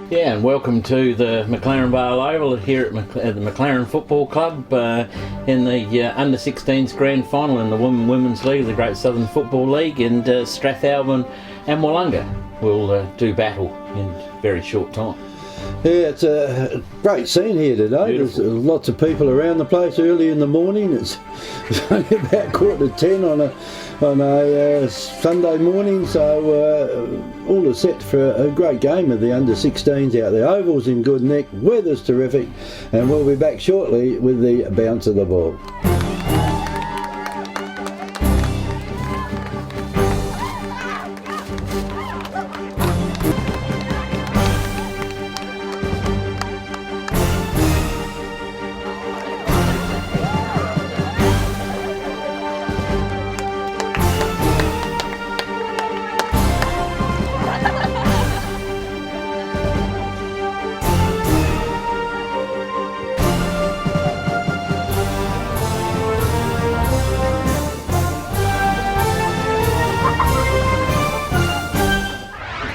Yeah, and welcome to the McLaren Oval here at the McLaren Football Club in the Under-16s Grand Final in the Women's League of the Great Southern Football League, and Strathalbyn and Willunga will do battle in a very short time. Yeah, it's a great scene here today. Beautiful. There's lots of people around the place early in the morning. It's only about 9:45 on a Sunday morning, so all is set for a great game of the under-16s out there. Oval's in good nick, weather's terrific, and we'll be back shortly with the bounce of the ball.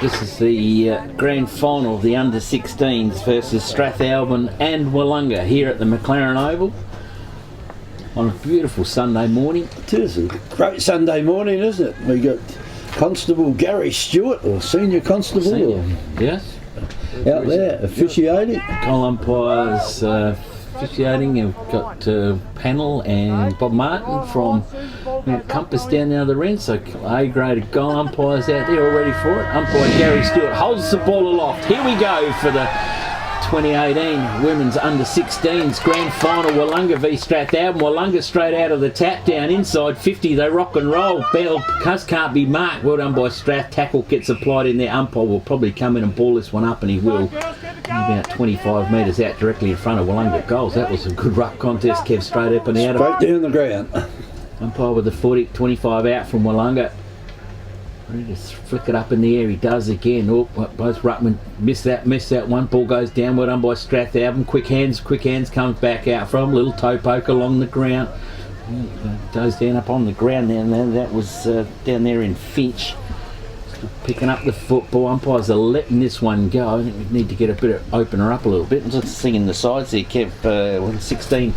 This is the grand final of the under-16s versus Strathalbyn and Willunga here at the McLaren Oval on a beautiful Sunday morning. It is a great Sunday morning, isn't it? We got Constable Gary Stewart, or Senior Constable, yes, out there officiating. Goal umpires officiating. You've got Panel and Bob Martin from Compass down the other end, so A-graded goal umpires out there all ready for it. Umpire Gary Stewart holds the ball aloft. Here we go for the 2018 Women's Under-16s Grand Final, Willunga v Strathalbyn. Willunga straight out of the tap, down inside 50, they rock and roll. Bell Cuss can't be marked, well done by Strath. Tackle gets applied in there. Umpire will probably come in and ball this one up, and he will. About 25 metres out directly in front of Willunga goals. That was a good ruck contest, Kev, straight up and out. Straight down the ground. Umpire with the 40, 25 out from Willunga. Ready to flick it up in the air. He does again. Oh, both ruckmen miss that one. Ball goes down. Well done by Strathalbyn. Quick hands comes back out from. Little toe poke along the ground. Goes down up on the ground there. And that was down there in Finch. Picking up the football. Umpires are letting this one go. I think we need to get a bit of opener up a little bit. Just singing the sides there, Kev. 16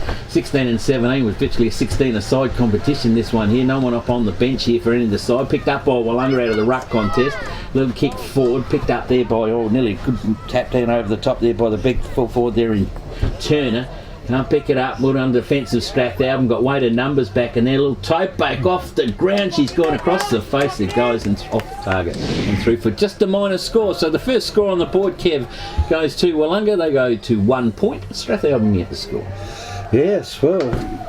and 17 was virtually a 16-a-side competition, this one here. No one up on the bench here for any of the side. Picked up by Willunga out of the ruck contest. Little kick forward. Picked up there by, nearly a good tap down over the top there by the big full forward there in Turner. Can't pick it up. Well done, defensive Strathalbyn. Got weighted numbers back in there. Little toe back off the ground. She's gone across the face. It goes and off target and through for just a minor score. So the first score on the board, Kev, goes to Willunga. They go to 1 point. Strathalbyn get the score. Yes, well,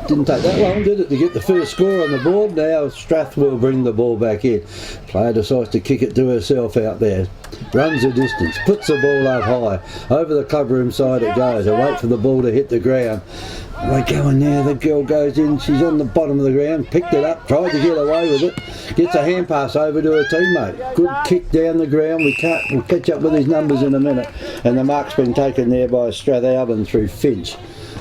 didn't take that long, did it, to get the first score on the board. Now Strath will bring the ball back in. Player decides to kick it to herself out there. Runs a distance, puts the ball up high. Over the clubroom side it goes. I wait for the ball to hit the ground. They go in there, the girl goes in, she's on the bottom of the ground, picked it up, tried to get away with it, gets a hand pass over to her teammate. Good kick down the ground. We'll catch up with his numbers in a minute. And the mark's been taken there by Strathalbyn through Finch.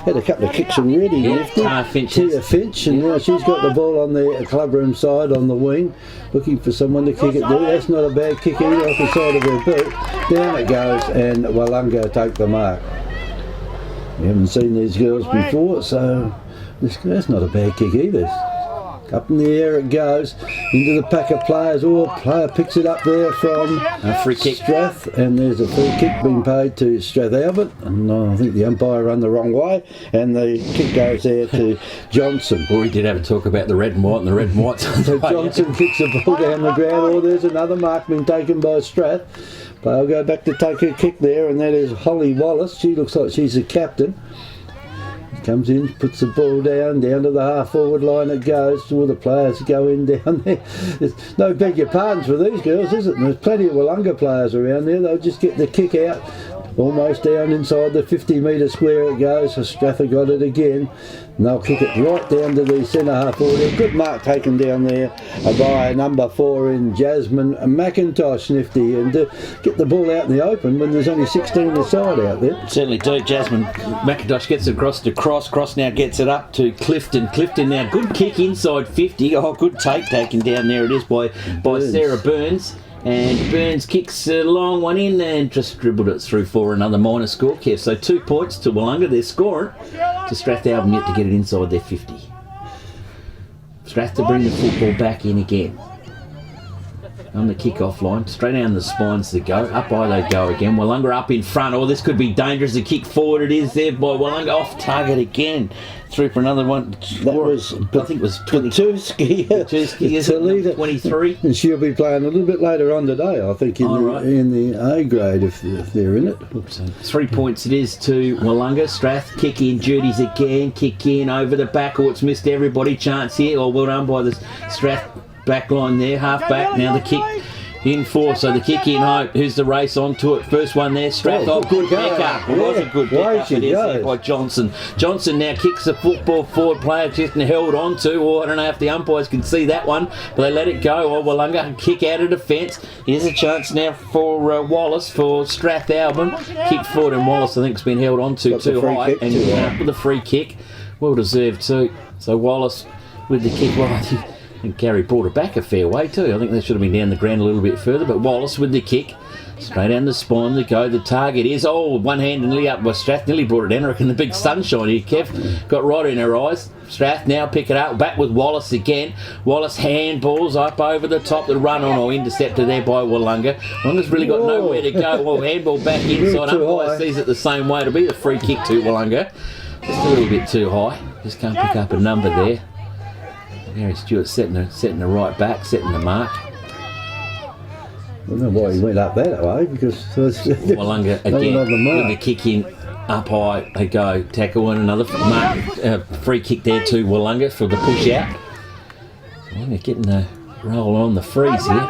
Had a couple of kicks and really nifty. Tia Finch, and now she's got the ball on the clubroom side on the wing, looking for someone to kick it to. That's not a bad kick either, off the side of her boot. Down it goes, and Willunga take the mark. We haven't seen these girls before, so that's not a bad kick either. Up in the air it goes, into the pack of players. Oh, player picks it up there from a free kick. Strath, and there's a free kick being paid to Strathalbyn. And I think the umpire ran the wrong way, and the kick goes there to Johnson. Well, we did have a talk about the red and white, and the red and white. So Johnson kicks the ball down the ground. Oh, there's another mark being taken by Strath. Player will go back to take her kick there, and that is Holly Wallace. She looks like she's the captain. Comes in, puts the ball down to the half-forward line it goes. All the players go in down there. There's no beg your pardons for these girls, is it? There's plenty of Willunga players around there. They'll just get the kick out. Almost down inside the 50-metre square it goes. So Stratha got it again. And they'll kick it right down to the centre half forward. A good mark taken down there by number 4 in Jasmine McIntosh, nifty. And get the ball out in the open when there's only 16 aside out there. Certainly do. Jasmine McIntosh gets across to Cross. Cross now gets it up to Clifton. Clifton now, good kick inside 50. Oh, good take taken down there it is by Sarah Burns. And Burns kicks a long one in and just dribbled it through for another minor score, Kev. So 2 points to Willunga. They're scoring to Strathalbyn yet to get it inside their 50. Strath to bring the football back in again. On the kick-off line, straight down the spines to go. Up by they go again. Willunga up in front. Oh, this could be dangerous. The kick forward it is there by Willunga. Off target again. Through for another one. That was, I think it was Patuski. Is it? 23. And she'll be playing a little bit later on today, I think, in the A grade if they're in it. So 3 points it is to Willunga. Strath kick in duties again. Kick in over the back. Oh, it's missed everybody. Chance here. Oh, well done by the Strath back line there. Half back. Now the kick in for. So the kick in hope. Who's the race onto it? First one there. Strath. Oh, good pick up. It was a good pick up. It is there by Johnson. Johnson now kicks the football forward. Player just held on to. Oh, I don't know if the umpires can see that one, but they let it go. Oh, Willunga kick out of defence. Here's a chance now for Wallace for Strathalbyn. Kick forward, and Wallace I think has been held on to too high, and up with the free kick. Well deserved too. So Wallace with the kick. Well, and Gary brought it back a fair way too. I think they should have been down the ground a little bit further, but Wallace with the kick. Straight down the spine to go. The target is, one hand nearly up by Strath. Nearly brought it down. I reckon the big sunshine here, Kev. Got right in her eyes. Strath now pick it up. Back with Wallace again. Wallace handballs up over the top. The run on or intercepted there by Willunga. Willunga's really got nowhere to go. Well, handball back inside. Umpire sees it the same way. It'll be the free kick to Willunga. Just a little bit too high. Just can't pick up a number there. Gary Stewart setting the right back, setting the mark. I don't know why he went up that way, because Willunga again with the kick in up high. They go tackle and another free kick there to Willunga for the push out. Willunga getting the roll on the freeze here.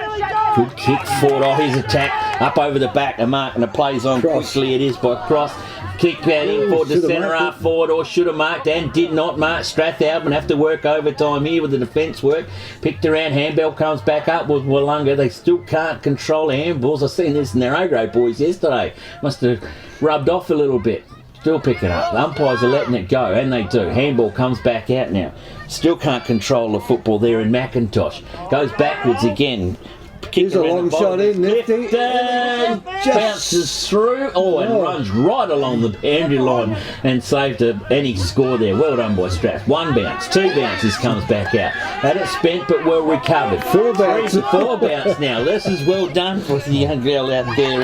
Good kick forward. Oh, here's attack up over the back. A mark and a plays on quickly. It is by Cross. Kick that in forward to centre half forward, or should have marked and did not mark. Strathalbyn have to work overtime here with the defence work. Picked around, handball comes back up with Willunga. They still can't control the handballs. I've seen this in their A-grade boys yesterday. Must have rubbed off a little bit. Still picking up. The umpires are letting it go, and they do. Handball comes back out now. Still can't control the football there in McIntosh. Goes backwards again. Here's a long shot in, Nifty. Bounces through, and runs right along the boundary line and saved any score there. Well done by Strath. 1 bounce, 2 bounces comes back out. Had it spent but well recovered. 4 bounces. 4 bounce now. This is well done for the young girl out there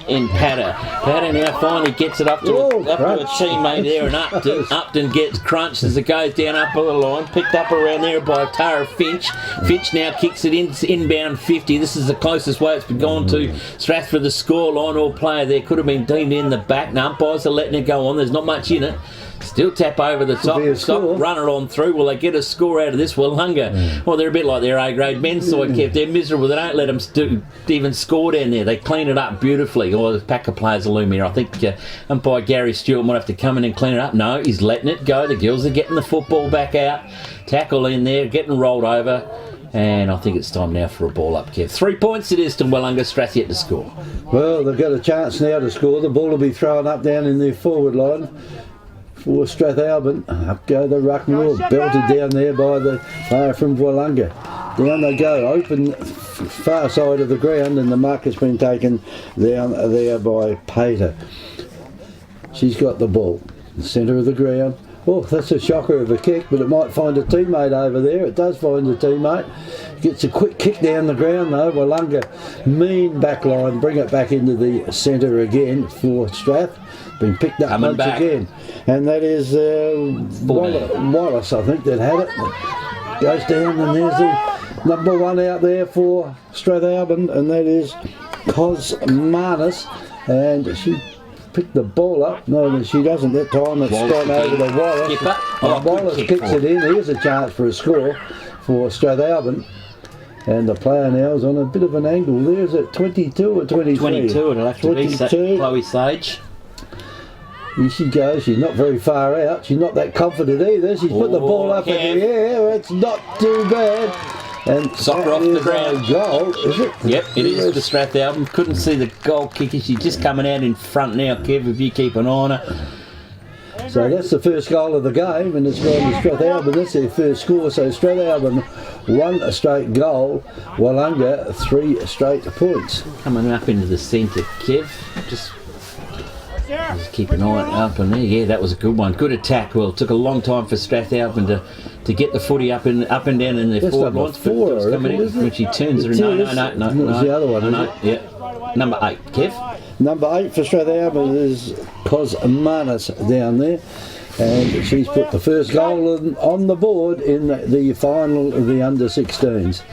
in Patter. Patter now finally gets it up to a teammate there, and Upton. Upton gets crunched as it goes down up the line. Picked up around there by Tara Finch. Finch now kicks it inbound 50. This is the closest way it's been gone to Strath for the score line or player there. Could have been deemed in the back. Now umpires are letting it go on. There's not much in it. Still tap over the top. Run it on through. Will they get a score out of this? Willunga. Well, they're a bit like their A-grade men's side, Kev. They're miserable. They don't let them even score down there. They clean it up beautifully. Or the pack of players will loom here. I think umpire Gary Stewart might have to come in and clean it up. No, he's letting it go. The girls are getting the football back out. Tackle in there, getting rolled over. And I think it's time now for a ball up, Kev. 3 points it is to Willunga. Strath yet to score. Well, they've got a chance now to score. The ball will be thrown up down in their forward line for Strathalbyn. Up go the ruckman, belted down there by the player from Willunga. Down they go, open far side of the ground, and the mark has been taken down there by Pater. She's got the ball, the centre of the ground. Oh, that's a shocker of a kick, but it might find a teammate over there. It does find a teammate. Gets a quick kick down the ground though. Willunga, mean back line, bring it back into the centre again for Strath. Been picked up once again. And that is Wallace, I think, that had it. Goes down, and there's the number 1 out there for Strathalbyn, and that is Cosmanis. And she picked the ball up. No, she doesn't that time. It's gone over to Wallace. Wallace kicks it in. Here's a chance for a score for Strathalbyn. And the player now is on a bit of an angle. There's at 22 or 23? 22, it'll have to be Chloe Sage. Here she goes. She's not very far out. She's not that confident either. She's put the ball up in the air. It's not too bad. And soccer off the ground. Goal, is it? Yep, it is the Strathalbyn. Couldn't see the goal kicker. She's just coming out in front now, Kev, if you keep an eye on her. So that's the first goal of the game, and it's gone to Strathalbyn. That's their first score. So Strathalbyn 1 straight goal, Willunga 3 straight points. Coming up into the centre, Kev. Just keep an eye up on there. Yeah, that was a good one. Good attack. Well, it took a long time for Strathalbyn to get the footy up and down in their forward lines. Four, When she turns it. No. No. What was the other one? No. Yeah. Number 8, Kev. Number 8 for Strathalbyn is Cosmanis down there, and she's put the first goal on the board in the final of the under-16s.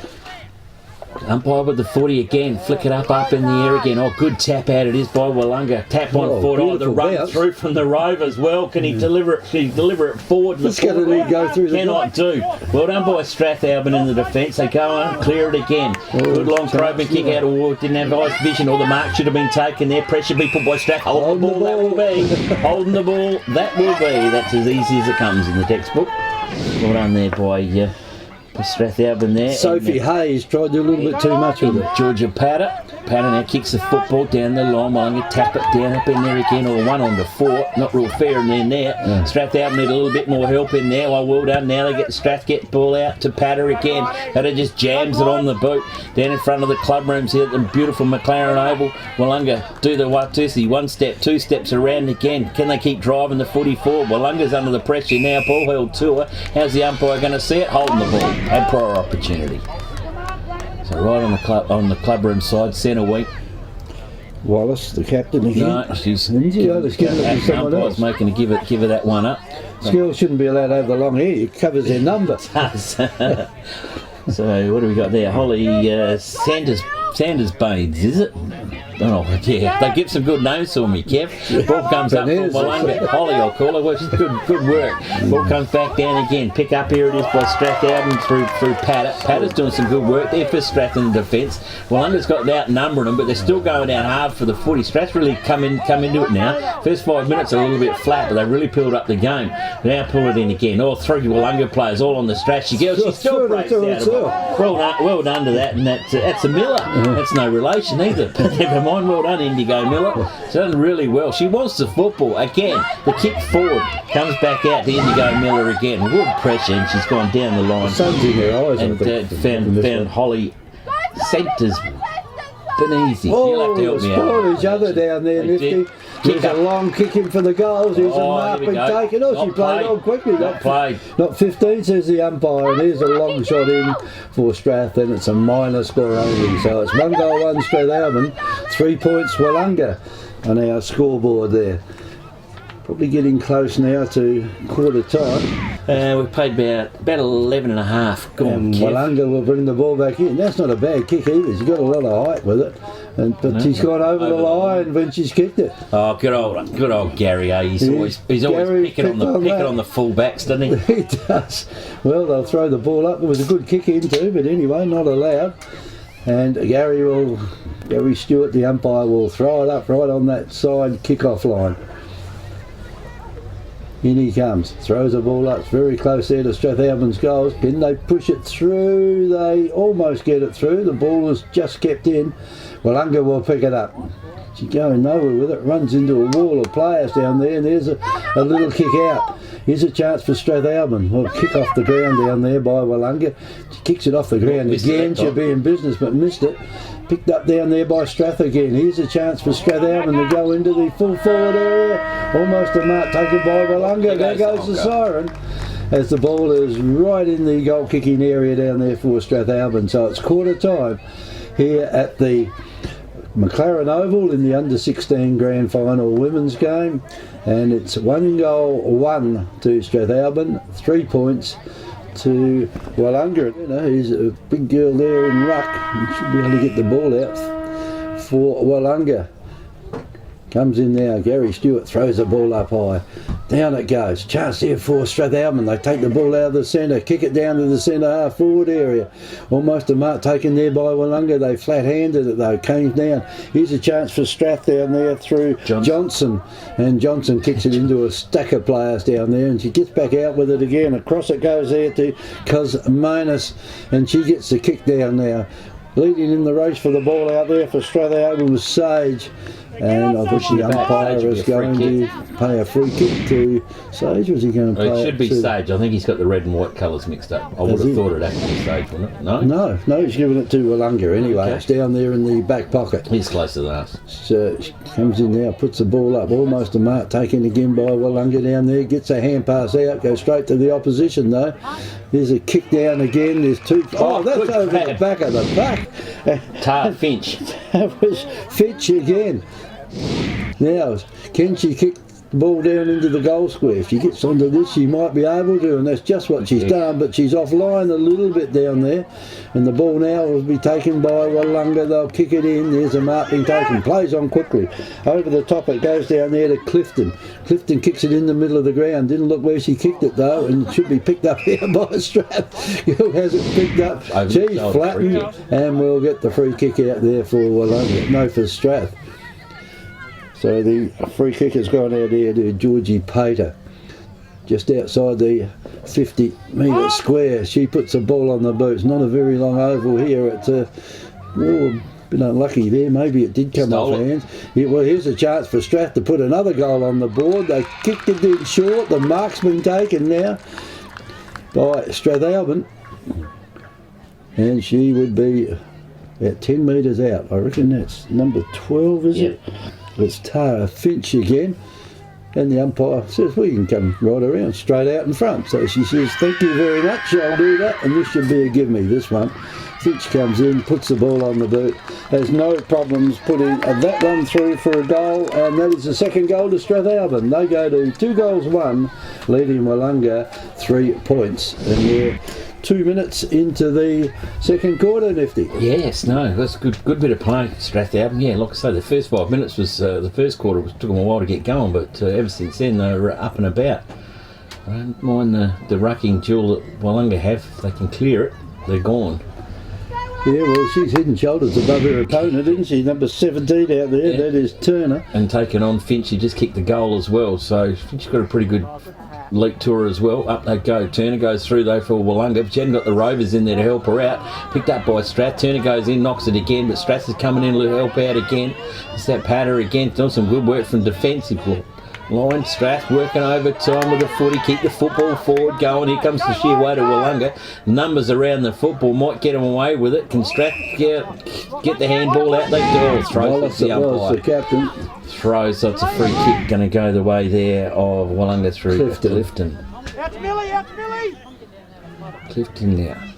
Umpire with the footy again, flick it up in the air again. Oh, good tap out it is by Willunga. Tap on foot. Oh, the run bounce through from the Rovers. Well, can he deliver it? Can he deliver it forward? It's going to go through the cannot do. Well done by Strathalbyn in the defence. They go on, clear it again. Good long probing kick out. Oh, didn't have ice vision. Or the mark should have been taken there. Pressure be put by Strath. Holding the ball, that will be. Holding the ball, that will be. That's as easy as it comes in the textbook. Well done there by Strathalbyn there. Sophie Hayes tried to do a little bit too much with it. Georgia Patter now kicks the football down the line. I'm going to tap it down up in there again, or 1 on the 4. Not real fair in there. Yeah. Strathalbyn need a little bit more help in there. Well done. Now they get Strath get the ball out to Patter again. Patter just jams it on the boot down in front of the club rooms here at the beautiful McLaren Oval. Willunga do the Watusi. 1 step, 2 steps around again. Can they keep driving the footy forward? Willunga's under the pressure now. Ball held to her. How's the umpire going to see it? Holding the ball. Had prior opportunity. So right on the club room side, centre wing. Wallace, the captain again. No, she's umpire's making to give her that one up. Skills shouldn't be allowed to have the long hair. It covers their number. So what do we got there? Holly Sanders Baines, is it? Oh, yeah. They give some good names to me, Kev. Ball comes up from Willunga. Holly, I'll call her. Well, she's good work. Ball comes back down again. Pick up, here it is by Strathalbyn through Patter. Patter's doing some good work there for Strath in the defence. Willunga's got outnumbering them, but they're still going out hard for the footy. Strath really come into it now. First 5 minutes are a little bit flat, but they really peeled up the game. Now pull it in again. All 3 Willunga players all on the Strath. She still breaks out. Well done to that, and that's a Miller. That's no relation either. But never mind. Well done, Indigo Miller. She's done really well. She wants the football. Again, the kick forward comes back out to Indigo Miller again. Good pressure, and she's gone down the line. Sun's in her eyes. And found Holly centres Benese. You'll have to help me out. Each other down there, Nifty. There's a long kick in for the goals. Here's a mark been taken. Oh, she played on quickly. Not 15, says the umpire. And here's a long shot in for Strath. Then it's a minor score only. So it's 1 goal, 1 Strathalbyn, 3 points Willunga on our scoreboard there. Probably getting close now to quarter time. We've played about 11 and a half. Willunga will bring the ball back in. That's not a bad kick either. She's got a lot of height with it. But she's gone over the line when she's kicked it. Oh, good old Gary. He's always picking on the full-backs, doesn't he? He does. Well, they'll throw the ball up. It was a good kick in too, but anyway, not allowed. And Gary Stewart, the umpire, will throw it up right on that side kick-off line. In he comes, throws the ball up, it's very close there to Strathalbyn's goals. Can they push it through? They almost get it through. The ball is just kept in. Willunga will pick it up. She's going nowhere with it, runs into a wall of players down there, and there's a little kick out. Here's a chance for Strathalbyn. Well, kick off the ground down there by Willunga. She kicks it off the ground again. She'll be in business, but missed it. Picked up down there by Strath again. Here's a chance for Strathalbyn to go into the full forward area. Almost a mark taken by Willunga. There goes the siren as the ball is right in the goal kicking area down there for Strathalbyn. So it's quarter time here at the McLaren Oval in the under-16 grand final women's game, and it's 1 goal, 1 to Strathalbyn, 3 points to Willunga. You know, he's a big girl there in ruck and should be able to get the ball out for Willunga. Comes in now, Gary Stewart throws the ball up high. Down it goes. Chance here for Strathalbyn. They take the ball out of the centre, kick it down to the centre half forward area. Almost a mark taken there by Willunga. They flat-handed it though, came down. Here's a chance for Strath down there through Johnson. And Johnson kicks it into a stack of players down there, and she gets back out with it again. Across it goes there to Cosmanis, and she gets the kick down now. Leading in the race for the ball out there for Strathalbyn was Sage. And I think the umpire is going to pay a free kick to Sage. Was he going to Well, pay it should be to... Sage. I think he's got the red and white colours mixed up. I would have thought it'd actually be Sage, wouldn't it? No? No, he's giving it to Willunga anyway. Okay. It's down there in the back pocket. He's closer than us. So she comes in now, puts the ball up, almost a mark, taken again by Willunga down there, gets a hand pass out, goes straight to the opposition though. There's a kick down again, there's two... Oh, that's good over grab. the back of the pack. Tar Finch. That was Fitch again. Now, can she kick the ball down into the goal square? If she gets onto this, she might be able to, and that's just what she's done, but she's offline a little bit down there, and the ball now will be taken by Willunga. They'll kick it in. There's a mark being taken. Plays on quickly. Over the top, it goes down there to Clifton. Clifton kicks it in the middle of the ground. Didn't look where she kicked it, though, and should be picked up here by Strath. Who has it picked up? She's flattened, and we'll get the free kick out there for Willunga. No, for Strath. So the free kick has gone out here to Georgie Pater, just outside the 50-metre square. She puts the ball on the boot. It's not a very long oval here. It's a bit unlucky there. Maybe it did come off hands. Well, here's a chance for Strath to put another goal on the board. They kicked it in short. The mark's been taken now by Strathalbyn, and she would be about 10 metres out. I reckon that's number 12, is it? It's Tara Finch again, and the umpire says, well, you can come right around, straight out in front. So she says, thank you very much, I'll do that, and this should be a give me, this one. Finch comes in, puts the ball on the boot, has no problems putting that one through for a goal, and that is the second goal to Strathalbyn. They go to 2-1, leading Willunga 3 points, and we're 2 minutes into the second quarter, Nifty. Yes, no, that's good bit of play, Strathalbyn. Yeah, like I say, the first 5 minutes was the first quarter took them a while to get going, but ever since then they were up and about. I don't mind the rucking duel that Willunga have. If they can clear it, they're gone. Yeah, well, she's head and shoulders above her opponent, isn't she? Number 17 out there, that is Turner. And taking on Finch, she just kicked the goal as well, so Finch got a pretty good leap to her as well. Up they go. Turner goes through though for Willunga, but she hadn't got the Rovers in there to help her out. Picked up by Strath. Turner goes in, knocks it again, but Strath is coming in to help out again. It's that Patter again. Doing some good work from defensive line. Strath working overtime with the footy. Keep the football forward going. Here comes the sheer weight of Willunga. Numbers around the football might get them away with it. Can Strath get the handball out? They do. Throws the umpire. The captain. Throws, so it's a free kick going to go the way there of Willunga through Clifton. Out to Millie! Clifton now,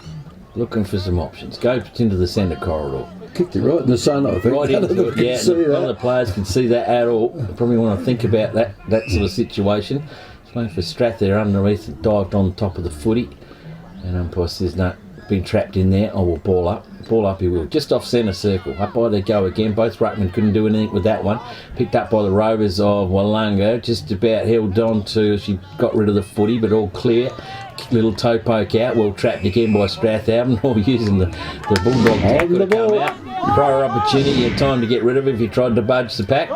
looking for some options. Goes into the centre corridor. Kicked it right in the sun, I think. Right into it, yeah. None of the players can see that at all. Probably want to think about that sort of situation. Playing for Strath there underneath, dived on top of the footy. And umpire says, no, been trapped in there. Oh, we'll ball up. Ball up he will. Just off centre circle. Up by they go again. Both ruckmen couldn't do anything with that one. Picked up by the Rovers of Willunga. Just about held on to. She got rid of the footy, but all clear. Little toe poke out. Well trapped again by Strathalbyn. All using the bulldog tackle to come out. Prior opportunity. You had time to get rid of it if you tried to budge the pack.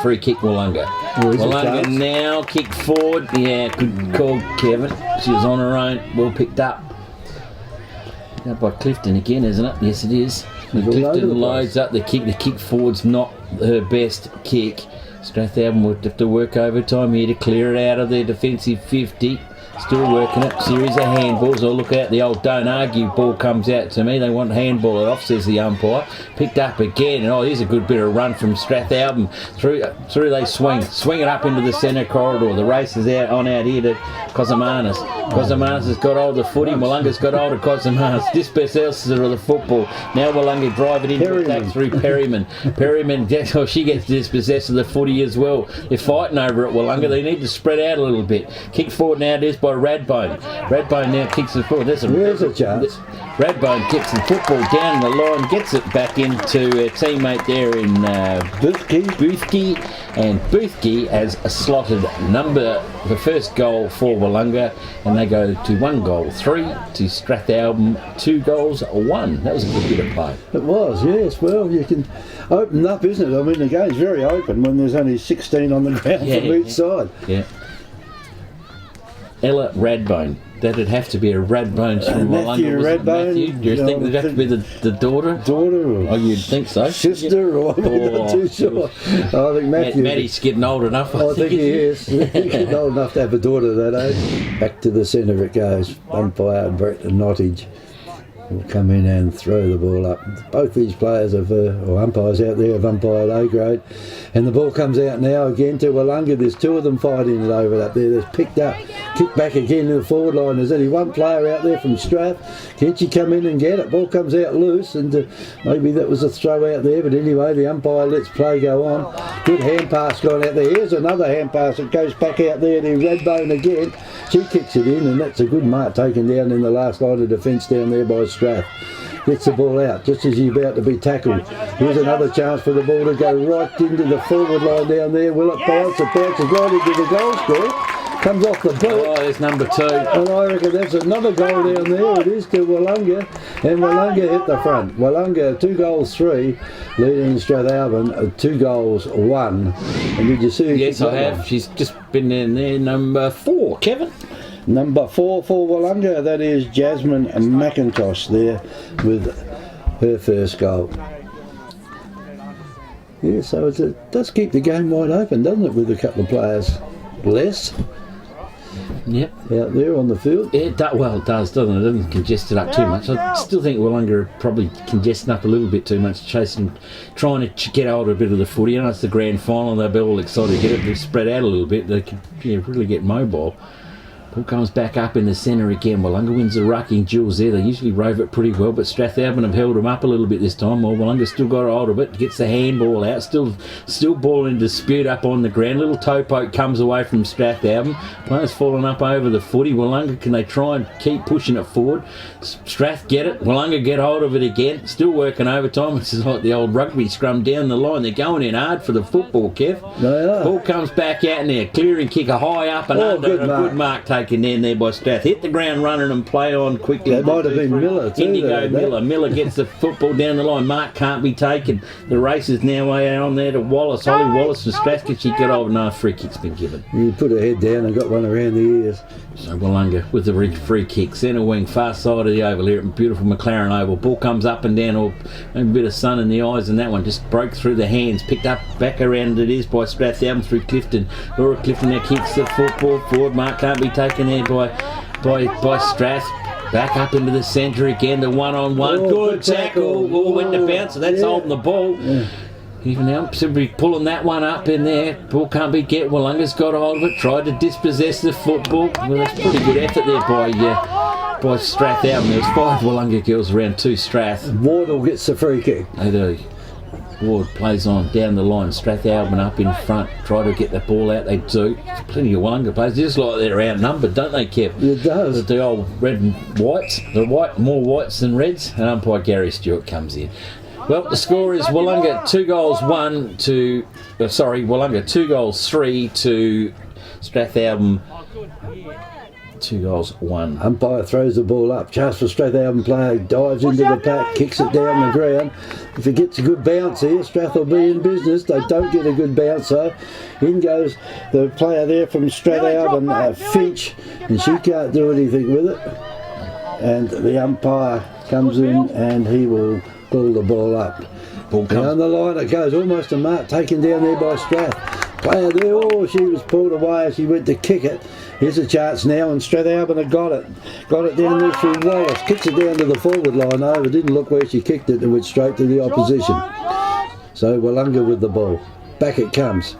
Free kick Willunga. Willunga now kick forward. Yeah, good call, Kevin. She was on her own. Well picked up. Out by Clifton again, isn't it? Yes, it is. Clifton loads up the kick. The kick forward's not her best kick. Strathalbyn would have to work overtime here to clear it out of their defensive 50. Still working it. Series of handballs. Oh, look out. The old don't argue ball comes out to me. They want handball it off, says the umpire. Picked up again. And here's a good bit of run from Strathalbyn. Through they swing. Swing it up into the centre corridor. The race is out here to Cosamanas. Cosamanas has got hold of the footy. Willunga's got hold of Cosamanas. Dispossesses her of the football. Now Willunga drive it into attack through Perryman. Perryman, she gets dispossessed of the footy as well. They're fighting over it, Willunga. They need to spread out a little bit. Kick forward now. There's by Radbone. Radbone now kicks it forward. There's a chance. Radbone kicks the football down the line, gets it back into a teammate there in Boothke. And Boothke has slotted the first goal for Willunga, and they go to 1-3 to Strathalbyn, 2 goals, 1. That was a good bit of play. It was, yes. Well, you can open up, isn't it? I mean, the game's very open when there's only 16 on the ground from each side. Yeah. Ella Radbone That'd have to be a Radbones from Matthew Willunga, wasn't it, Radbone. Matthew? Do you think that'd have to be the daughter? Daughter Oh, you'd think so. sister, or I'm not too sure. I think Matthew. Matty's getting old enough. I think he is. He's old enough to have a daughter that age. Back to the centre it goes. Umpire Brett and Nottage will come in and throw the ball up. Both these players have, or umpires out there, have umpired A grade. And the ball comes out now again to Willunga. There's two of them fighting it over up there. There's picked up, kicked back again to the forward line. There's only one player out there from Strath. Can she come in and get it? Ball comes out loose, and maybe that was a throw out there. But anyway, the umpire lets play go on. Good hand pass gone out there. Here's another hand pass that goes back out there to Radbone again. She kicks it in, and that's a good mark taken down in the last line of defence down there by Strath. Gets the ball out just as he's about to be tackled. Here's another chance for the ball to go right into the forward line down there. Will it bounce? It bounces right into the goal square. Comes off the boot. Oh, there's number 2. And I reckon that's another goal down there. It is to Willunga. And Willunga hit the front. Willunga 2 goals 3, leading Strathalbyn 2 goals 1. And did you see? Yes, I have. She's just been in there. Number 4, Kevin. Number 4 for Willunga, that is Jasmine McIntosh there with her first goal. Yeah, so it does keep the game wide open, doesn't it, with a couple of players less Yep. out there on the field. It does, doesn't it? It doesn't congest it up too much. I still think Willunga are probably congesting up a little bit too much, trying to get hold of a bit of the footy. I know it's the grand final, and they'll be all excited to get it to spread out a little bit. They can really get mobile. Ball comes back up in the centre again. Willunga wins the rucking duels there. They usually rove it pretty well, but Strathalbyn have held them up a little bit this time. Well, Willunga still got a hold of it, gets the handball out, still ball in dispute up on the ground. Little toe poke comes away from Strathalbyn. Players falling up over the footy. Willunga, can they try and keep pushing it forward? Strath get it. Willunga get hold of it again. Still working overtime. It's like the old rugby scrum down the line. They're going in hard for the football, Kev. They are. Ball comes back out in there. Clearing kick, a high up and under. Good A mark. good mark taken in there by Strath. Hit the ground running and play on quickly. That might have been Miller too. Indigo though, Miller gets the football down the line. Mark can't be taken. The race is now on there to Wallace. Holly Wallace from Strath. Can she get over? No, free kick's been given. You put her head down and got one around the ears. So Willunga with the free kick. Centre wing, far side of the oval here at beautiful McLaren Oval. Ball comes up and down, or a bit of sun in the eyes, and that one just broke through the hands. Picked up back around it is by Strathalbyn through Clifton. Laura Clifton now kicks the football forward. Mark can't be taken there by Strath. Back up into the centre again, the one-on-one. Good tackle. Oh, went to bounce, so that's holding the ball. Yeah. Even now, somebody pulling that one up in there. Ball can't be get. Willunga's got hold of it, tried to dispossess the football. Well, that's pretty good effort there by Strathalbyn. There was 5 Willunga girls around 2 Strath. Wardle gets the free kick. They do. Ward plays on down the line. Strathalbyn up in front, try to get the ball out. They do. Plenty of Willunga players. Just like they're outnumbered, don't they, Kev? It does. The old red and whites. More whites than reds. And umpire Gary Stewart comes in. Well, the score is Willunga 2 goals 3 to Strathalbyn 2 goals 1. Umpire throws the ball up. Chance for Strathalbyn player, dives into the pack, kicks it down the ground. If it gets a good bounce here, Strath will be in business. They don't get a good bounce though. In goes the player there from Strathalbyn, Finch, and she can't do anything with it. And the umpire comes in and he will pull the ball up. Down the line it goes, almost a mark taken down there by Strath. Player there, she was pulled away as she went to kick it. Here's a chance now, and Strathalbyn have got it. Got it down there through Wallace. Kicks it down to the forward line over. Didn't look where she kicked it. It went straight to the opposition. So Willunga with the ball. Back it comes.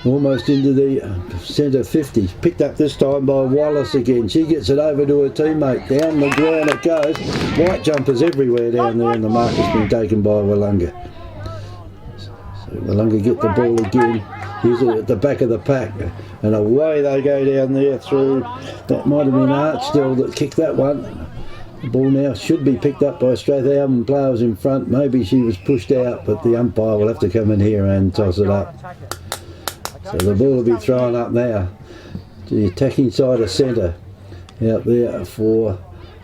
Almost into the centre 50. Picked up this time by Wallace again. She gets it over to her teammate. Down the ground it goes. White jumpers everywhere down there, and the mark has been taken by Willunga. So Willunga get the ball again. Here's it at the back of the pack, and away they go down there through. That might have been Archdale that kicked that one. The ball now should be picked up by Strathalbyn players in front. Maybe she was pushed out, but the umpire will have to come in here and toss it up. So the ball will be thrown up now to the attacking side of centre. Out there for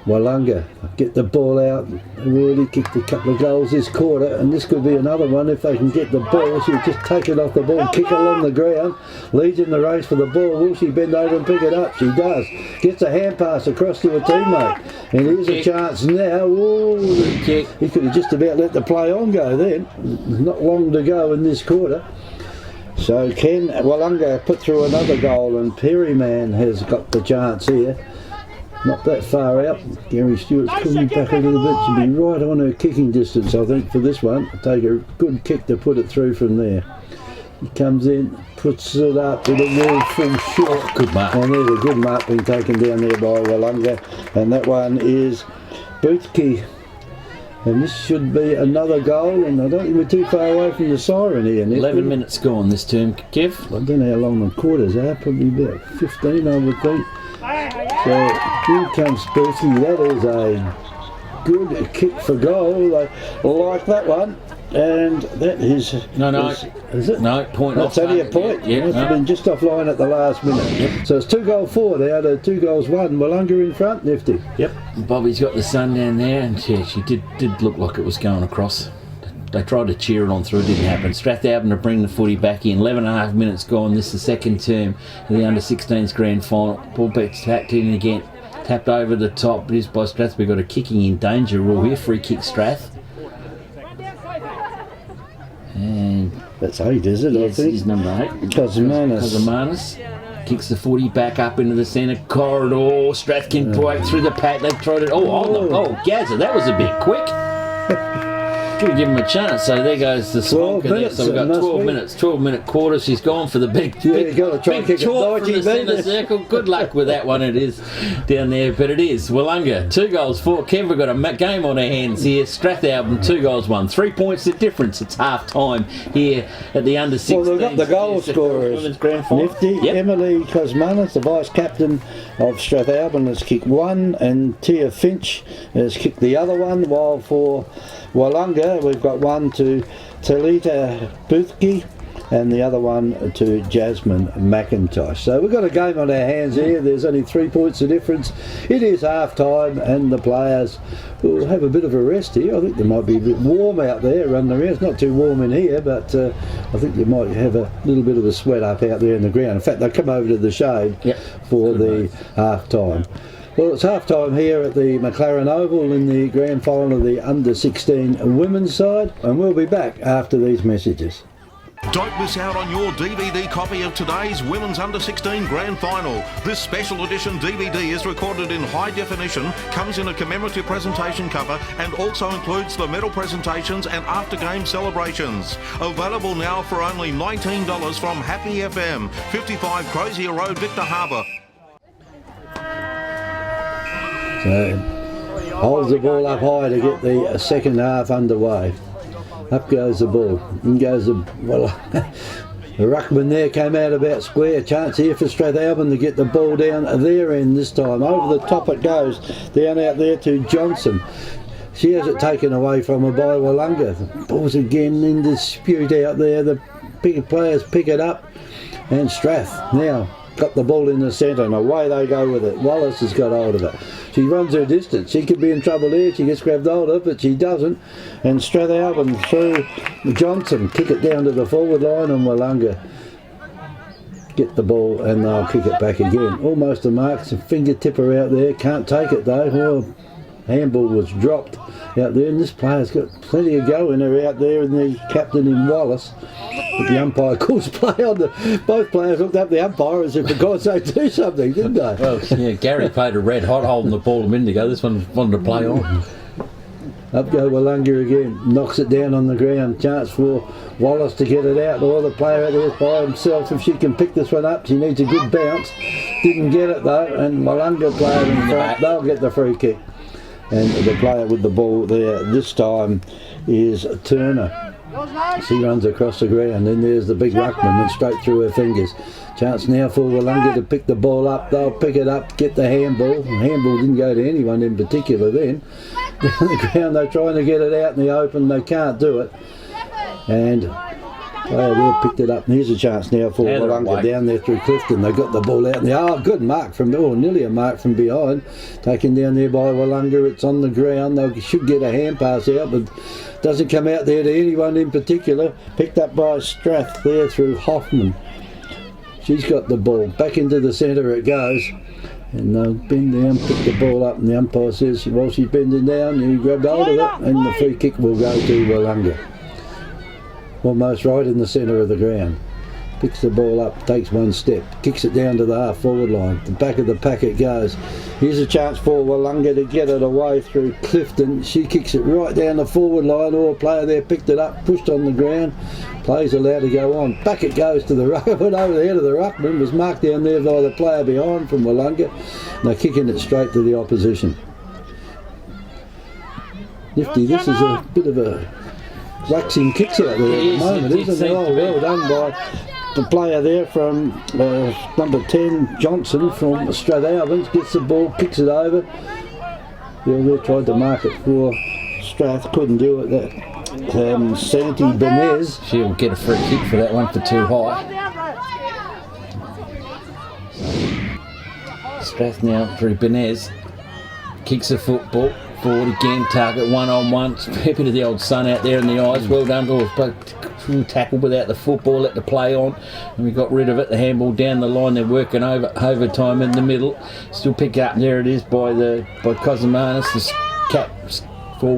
Willunga get the ball out. They've already kicked a couple of goals this quarter, and this could be another one if they can get the ball. She'll just take it off the ball, kick it along the ground, leads in the race for the ball. Will she bend over and pick it up? She does. Gets a hand pass across to a teammate, and here's a chance now. Ooh, he could have just about let the play on go then. Not long to go in this quarter. So can Willunga put through another goal, and Perryman has got the chance here. Not that far out. Gary Stewart's coming back a little bit. She'll be right on her kicking distance, I think, for this one. Take a good kick to put it through from there. He comes in, puts it up with a wall full short. Good mark. And there's a good mark being taken down there by Willunga. And that one is Boothke. And this should be another goal, and I don't think we're too far away from the siren here. 11 minutes gone this term, Kev. I don't know how long the quarters are, probably about 15 I would think. So here comes Boothke. That is a good kick for goal. I like that one. And that is... No. Is it? No, point off. That's only a point. Yeah, It's been just offline at the last minute. Yep. So it's 2-4 now to 2-1. Willunga in front, nifty. Yep. Bobby's got the sun down there, and yeah, she did look like it was going across. They tried to cheer it on through, it didn't happen. Strathalbyn to bring the footy back in. 11 and a half minutes gone. This is the second term of the under-16s grand final. Ball back tapped in again. Tapped over the top. It is by Strath. We've got a kicking in danger rule here. Free kick Strath. And that's 8, is it? yes, I think. he's number 8. Cosmanis. Kicks the footy back up into the centre corridor. Strath can break through the pack. They've tried it. Oh, Gazza, that was a bit quick. Could give him a chance. So there goes the smoker there. So we've got 12-minute quarter. She's gone for the big got to try and kick talk it from the centre circle. Good luck with that one. It is down there, but it is Willunga 2 goals 4. Kev, we've got a game on our hands here. Strathalbyn 2 goals 1. 3 points the difference. It's half time here at the under 16. Well, they've got the goal scorers. Nifty. Yep. Emily Cosmanis, the vice captain of Strathalbyn, has kicked 1, and Tia Finch has kicked the other one. While for Willunga, we've got 1 to Talita Boothke and the other one to Jasmine McIntosh. So we've got a game on our hands here. There's only 3 points of difference. It is half time, and the players will have a bit of a rest here. I think they might be a bit warm out there running around. It's not too warm in here, but I think you might have a little bit of a sweat up out there in the ground. In fact, they'll come over to the shade for the half time. Well, it's half-time here at the McLaren Oval in the grand final of the under-16 women's side, and we'll be back after these messages. Don't miss out on your DVD copy of today's Women's Under-16 Grand Final. This special edition DVD is recorded in high definition, comes in a commemorative presentation cover, and also includes the medal presentations and after-game celebrations. Available now for only $19 from Happy FM, 55 Crozier Road, Victor Harbour. So, holds the ball up high to get the second half underway. Up goes the ball. In goes the... Well, the ruckman there came out about square. Chance here for Strathalbyn to get the ball down their end this time. Over the top it goes. Down out there to Johnson. She has it taken away from her by Willunga. The ball's again in dispute out there. The big players pick it up. And Strath now got the ball in the centre, and away they go with it. Wallace has got hold of it. She runs her distance. She could be in trouble here. She gets grabbed hold of, but she doesn't. And Strathalbyn through Johnson. Kick it down to the forward line, and Willunga get the ball, and they'll kick it back again. Almost a mark. Some fingertipper out there. Can't take it though. Well, handball was dropped out there, and this player's got plenty of go in her out there, and the captain in Wallace. But the umpire calls play on the... Both players looked up the umpire as if, for God's sake, do something, didn't they? Well, yeah, Gary played a red hot holding the ball a minute ago. This one wanted to play on. Up go Willunga again. Knocks it down on the ground. Chance for Wallace to get it out. Or the player out there by himself. If she can pick this one up, she needs a good bounce. Didn't get it though, and Willunga played in front. They'll get the free kick. And the player with the ball there this time is Turner. She runs across the ground, and there's the big ruckman and straight through her fingers. Chance now for Willunga to pick the ball up. They'll pick it up, get the handball. The handball didn't go to anyone in particular then. Down the ground, they're trying to get it out in the open. They can't do it. And Player there picked it up, and here's a chance now for Out of the Willunga way. down there through Clifton. They got the ball out there. Oh, good mark from, or nearly a mark from behind. Taken down there by Willunga. It's on the ground. They should get a hand pass out, but doesn't come out there to anyone in particular. Picked up by Strath there through Hoffman. She's got the ball. Back into the centre it goes. And they'll bend down, pick the ball up, and the umpire says, while she's bending down, you grab hold of it, and the free kick will go to Willunga. Almost right in the centre of the ground. Picks the ball up, takes one step, kicks it down to the half forward line. The back of the pack it goes. Here's a chance for Willunga to get it away through Clifton. She kicks it right down the forward line. Or a player there picked it up, pushed on the ground. Play's allowed to go on. Back it goes to the ruck. Went over the head of the ruckman. Was marked down there by the player behind from Willunga. And they're kicking it straight to the opposition. Nifty, this is a bit of a waxing kicks out there at the moment, isn't it? Oh, well done by the player there from number 10, Johnson from Strathalbyn. Gets the ball, kicks it over. They tried to mark it for Strath, couldn't do it. That Santi Benez. She'll get a free kick for that one for too high. Strath now through Benez. Kicks the football. Forward again, target 1-on-1. Happy to the old son out there in the eyes. Well done. Tackle without the football, let the play on. And we got rid of it. The handball down the line. They're working overtime in the middle. Still pick up. There it is by Cosmanis. The cap for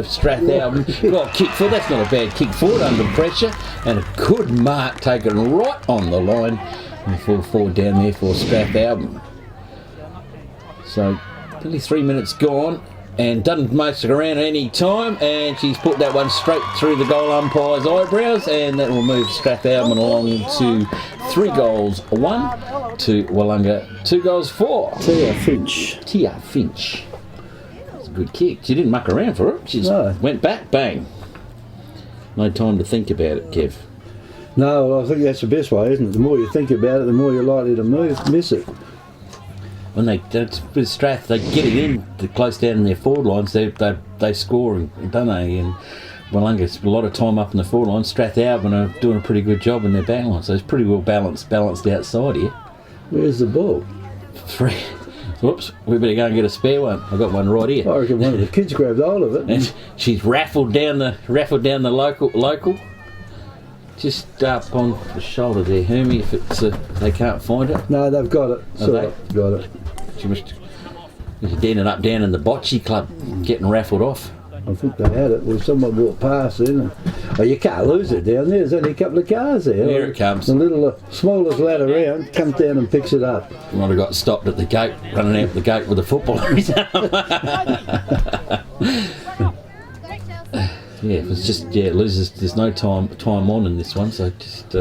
Strathalbyn. Got a kick for. That's not a bad kick forward under pressure. And a good mark taken right on the line. And full forward down there for Strathalbyn. So, nearly 3 minutes gone. And doesn't most around any time, and she's put that one straight through the goal umpire's eyebrows, and that will move Strathalbyn along to 3 goals 1 to Willunga 2 goals 4. Tia Finch. That's a good kick. She didn't muck around for it. She just went back, bang. No time to think about it, Kev. No, I think that's the best way, isn't it? The more you think about it, the more you're likely to miss it. When with Strath, they get it in close down in their forward lines. They score, don't they? And Willunga spent a lot of time up in the forward line. Strathalbyn are doing a pretty good job in their back line, so it's pretty well balanced outside here. Where's the ball? 3. Whoops, we better go and get a spare one. I've got one right here. I reckon one of the kids grabbed hold of it. And she's raffled down the local. Just up on the shoulder there, Hermie, if it's they can't find it. No, they've got it. Got it. She must ended up down in the bocce club getting raffled off. I think they had it. Well, someone walked past then. Oh, you can't lose it down there. There's only a couple of cars there. Here it comes. The little smallest lad around comes down and picks it up. Might have got stopped at the gate, running out the gate with a football in his arm. Yeah, it was just it loses. There's no time on in this one, so just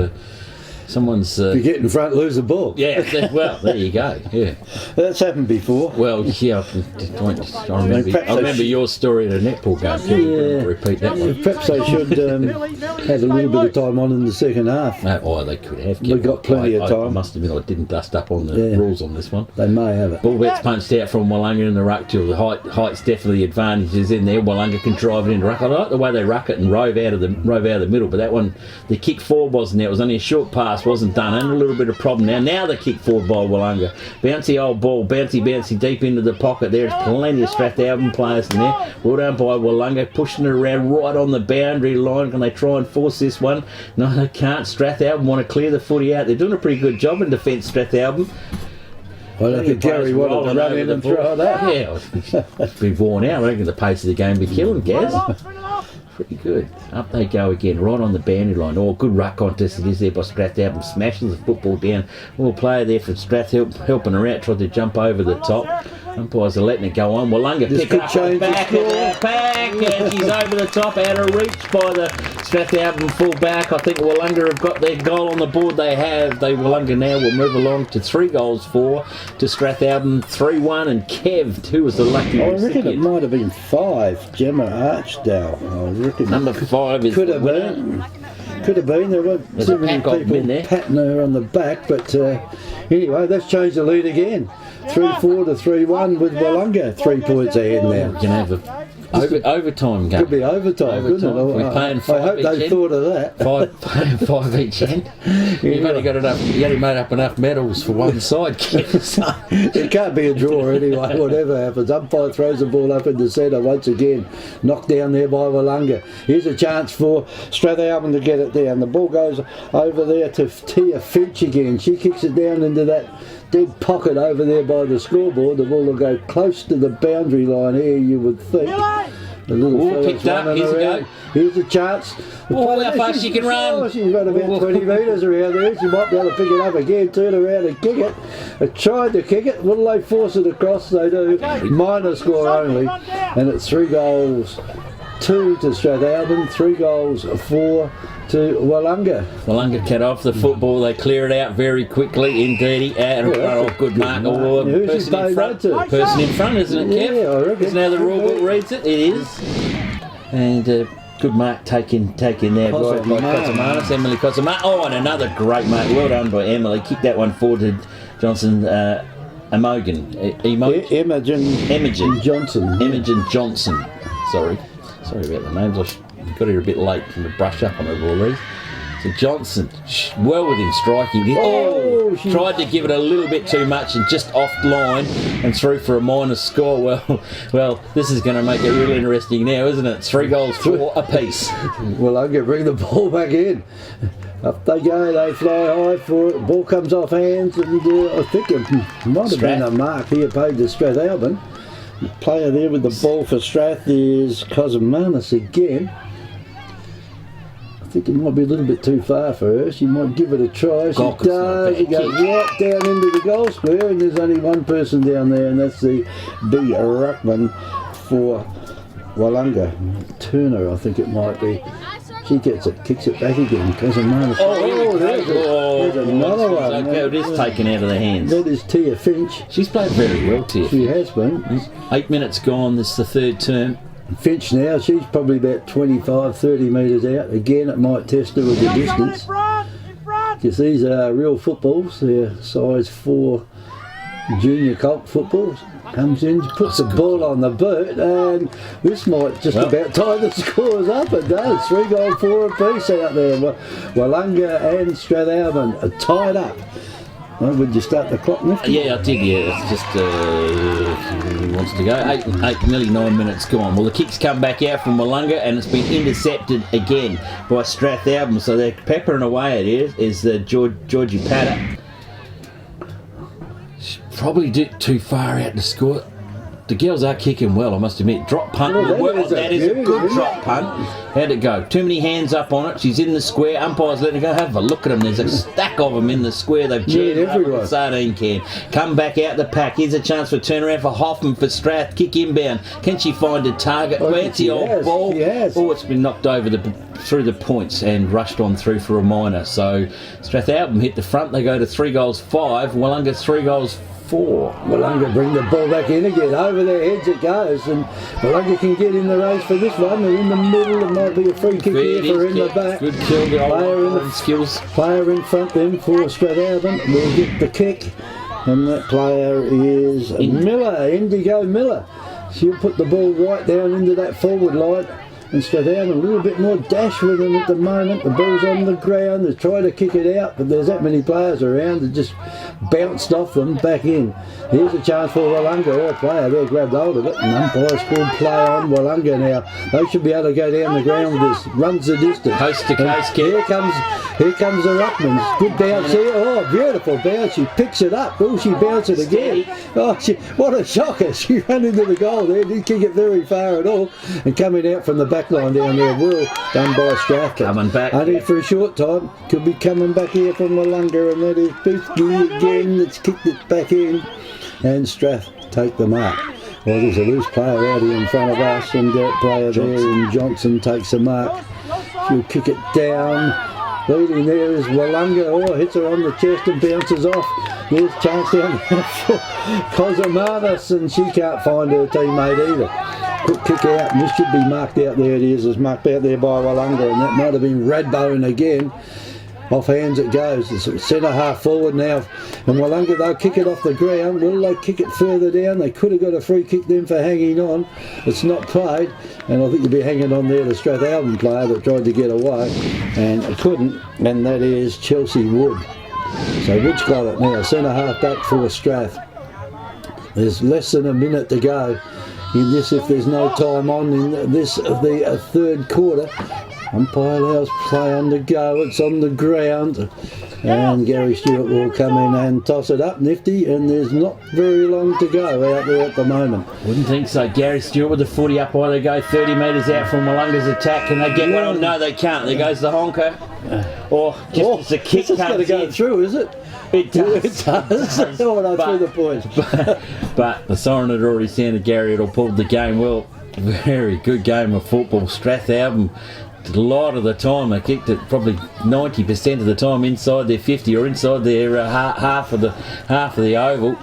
someone's. If you get in front, lose the ball. Yeah, well, there you go. Yeah, that's happened before. Well, yeah, I remember your story at a netball game. Yeah, repeat that one. Perhaps they should have a little bit of time on in the second half. They could have. We got plenty of time. I must admit, I didn't dust up on the rules on this one. They may have it. Ball gets punched out from Willunga in the ruck till the height's definitely advantages in there. Willunga can drive it into ruck. I like the way they ruck it and rove out of the middle, but that one, the kick forward wasn't there. It was only a short pass, wasn't done, and a little bit of problem now the kick forward by Willunga. Bouncy old ball, bouncy deep into the pocket. There's plenty of Strathalbyn players in there. Well done by Willunga, pushing it around right on the boundary line. Can they try and force this one? No, they can't. Strathalbyn want to clear the footy out. They're doing a pretty good job in defence, Strathalbyn. I don't think Gary wanted to run in and throw that. Yeah, it's been worn out. I reckon the pace of the game be killing Gaz. Pretty good. Up they go again, right on the boundary line. Oh, good ruck contest it is there by Strathalbyn. Smashes the football down. Well, player there from Strath helping her out, tried to jump over the top. Umpires are letting it go on. Willunga pick up the back and she's over the top, out of reach by the Strathalbyn full back. I think Willunga have got their goal on the board. They have. Willunga now will move along to 3 goals 4 to Strathalbyn 3-1, and Kev, who was the lucky recipient. I reckon it might have been 5, Gemma Archdale. I reckon number 5 is could have been. Could have been. There weren't too many people patting her on the back, but anyway, that's changed the lead again. 3-4 to 3-1 with Willunga 3 points ahead now. You can have Overtime game. Could be overtime, couldn't it? We're paying I five hope they each thought of that. Five each end. You've only got enough. You only made up enough medals for one side. It can't be a draw anyway, whatever happens. Umpire throws the ball up in the centre once again. Knocked down there by Willunga. Here's a chance for Strathalbyn to get it down. The ball goes over there to Tia Finch again. She kicks it down into that dead pocket over there by the scoreboard. The ball will go close to the boundary line here, you would think. The little fella's picked up. running Here's a around. go. Here's a chance. How fast she can run. Oh, she's run about 20 metres around there. She might be able to pick it up again, turn around and kick it. They tried to kick it. Will they force it across? They do. Minor score only. And it's 3 goals, 2 to Strathalbyn, 3 goals, 4 to Willunga. Willunga cut off the football. They clear it out very quickly. Indeed, out in front of good mark. Who's Person in front. Person in front, isn't it, Kev? Yeah, I reckon. Isn't how the rule book reads it? It is. And good mark taken there by Cosamanis, Emily Cosamanis. Oh, and another great mark. Well done by Emily. Kicked that one forward to Johnson. Imogen Johnson. Sorry about the names. I got here a bit late from the brush up on all these. So Johnson, well within striking. She tried to give it a little bit too much and just off line and through for a minor score. Well, this is going to make it real interesting now, isn't it? 3 goals, 4 apiece. Well, I'm going to bring the ball back in. Up they go, they fly high for it. Ball comes off hands, and I think it might have been a mark here paid to Strathalbyn. The player there with the ball for Strath is Cosamanis again. I think it might be a little bit too far for her. She might give it a try. She does. It goes right down into the goal square, and there's only one person down there, and that's the B. Ruckman for Willunga. Turner, I think it might be. She gets it, kicks it back again. There's another one. Okay, it is taken out of the hands. That is Tia Finch. She's played very well, Tia. She has been. 8 minutes gone. This is the third term. Finch now, she's probably about 25, 30 metres out. Again, it might test her with the distance. Because these are real footballs. They're size 4 junior colt footballs. Comes in, puts the ball on the boot, and this might just about tie the scores up. It does. 3 goals, 4 apiece out there. Willunga and Strathalbyn are tied up. Well, would you start the clock, Nifty? Yeah, I did, yeah. It's just, who wants to go? 8, nearly 9 minutes gone. Well, the kick's come back out from Willunga, and it's been intercepted again by Strathalbyn. So they're peppering away at it. Is the Georgie Patter. Probably too far out to score. The girls are kicking well, I must admit. Drop punt. That is a good drop punt. How'd it go? Too many hands up on it. She's in the square. Umpire's letting her go. Have a look at them. There's a stack of them in the square. They've jammed everyone. The sardine can. Come back out the pack. Here's a chance for turnaround for Hoffman for Strath. Kick inbound. Can she find a target? Where's the old ball? Oh, it's been knocked over through the points and rushed on through for a minor. So Strathalbyn hit the front. They go to 3 goals, 5. Willunga 3 goals, 4. Willunga bring the ball back in again. Over their heads it goes, and Willunga can get in the race for this one. They're in the middle. It might be a free kick here for in the back. Good kill. Player in front then for Strathalbyn will get the kick, and that player is Miller, Indigo Miller. She'll put the ball right down into that forward line. And Strathalbyn a little bit more dash with them at the moment. The ball's on the ground. They try to kick it out, but there's that many players around that just bounced off them back in. Here's a chance for Willunga. A player there grabbed hold of it, and umpire's called play on Willunga now. They should be able to go down the ground with this. Runs the distance. Coast to coast kick. Here comes the Ruckmans. Good bounce here. Oh, beautiful bounce. She picks it up. Oh, she bounces it again. Oh, what a shocker. She ran into the goal there. Didn't kick it very far at all. And coming out from the back line down there, Will, done by Strath. Coming back. Only for a short time. Could be coming back here from Willunga, and that is Boothby again that's kicked it back in. And Strath take the mark. Well, there's a loose player out here in front of us, and that player there in Johnson takes the mark. She'll kick it down. Leading there is Willunga. Oh, hits her on the chest and bounces off. There's chance down there for Cosamanis, and she can't find her teammate either. Quick kick out, and this should be marked out. There it is. It's marked out there by Willunga, and that might have been Redbone again. Off hands it goes. It's centre half forward now. And Willunga, they'll kick it off the ground. Will they kick it further down? They could have got a free kick then for hanging on. It's not played. And I think you'll be hanging on there, the Strathalbyn player that tried to get away. And it couldn't. And that is Chelsea Wood. So Wood's got it now. Centre half back for Strath. There's less than a minute to go in this, if there's no time on in this, the third quarter. Umpire allows play on the go. It's on the ground. And Gary Stewart will come in and toss it up nifty, and there's not very long to go out there at the moment. Wouldn't think so. Gary Stewart with the footy up while they go 30 metres out from Willunga's attack. Can they get one on? No, they can't. There goes the honker. Or just as a kick It's got to go through, is it? It does. It does. That's what I threw the points. But the siren had already sounded. Gary had all pulled the game. Well, very good game of football. Strathalbyn, a lot of the time they kicked it, probably 90% of the time inside their 50 or inside their half of the oval.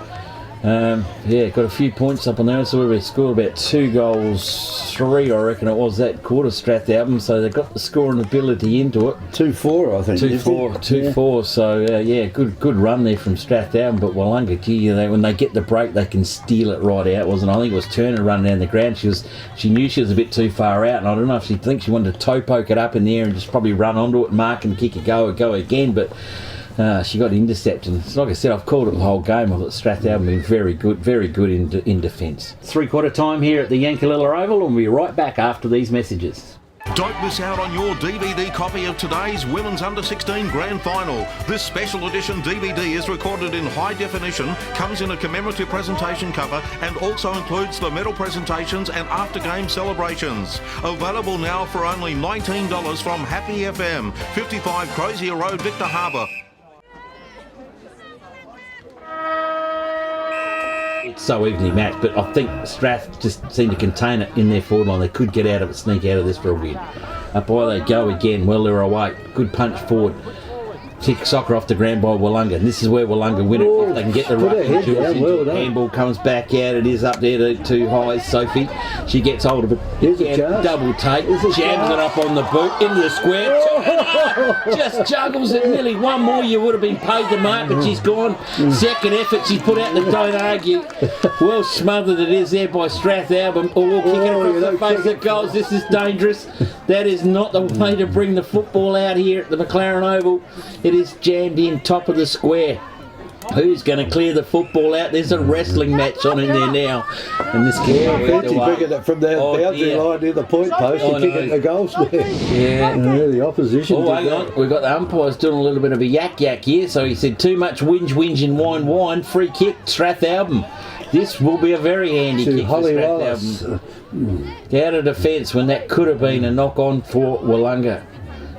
Yeah, got a few points up on there. So we scored about 2 goals, 3 I reckon it was that quarter, Strathalbyn. So they got the scoring ability into it. 2-4 I think. 2-4. So yeah, good run there from Strathalbyn. But Willunga, gee, when they get the break, they can steal it right out. Wasn't it? I think it was Turner running down the ground. She knew she was a bit too far out, and I don't know if she thinks she wanted to toe poke it up in the air and just probably run onto it, mark and kick it, go again, but. She got intercepted. Like I said, I've called it the whole game. I thought Strathalbyn been very good in defence. 3/4 time here at the Yankalilla Oval, and we'll be right back after these messages. Don't miss out on your DVD copy of today's Women's Under 16 Grand Final. This special edition DVD is recorded in high definition, comes in a commemorative presentation cover, and also includes the medal presentations and after-game celebrations. Available now for only $19 from Happy FM, 55 Crozier Road, Victor Harbour. It's so evenly matched, but I think Strath just seemed to contain it in their forward line. They could get out of it, sneak out of this for a win. Up by they go again. Well, they're away. Good punch forward. Kick soccer off the ground by Willunga. And this is where Willunga win it. If they can get the ruck into it. Handball comes back out. It is up there to high. Sophie. She gets hold of it. Double take. Jams it up on the boot. Into the square. Just juggles it. Nearly one more you would have been paid to mark, but she's gone. Second effort. She's put out the don't argue. Well smothered it is there by Strathalbyn. Kicking across the face of goals. This is dangerous. That is not the way to bring the football out here at the McLaren Oval. It is jammed in top of the square. Who's going to clear the football out? There's a wrestling match on in there now. And this kid Fancy bringing it from the boundary line near the point post and kicking the goal square. Yeah. The opposition. Hang on. We've got the umpires doing a little bit of a yak here. So he said too much whinge and whine. Free kick, Strathalbyn. This will be a very handy kick for Strathalbyn. Out of defence when that could have been a knock on for Willunga.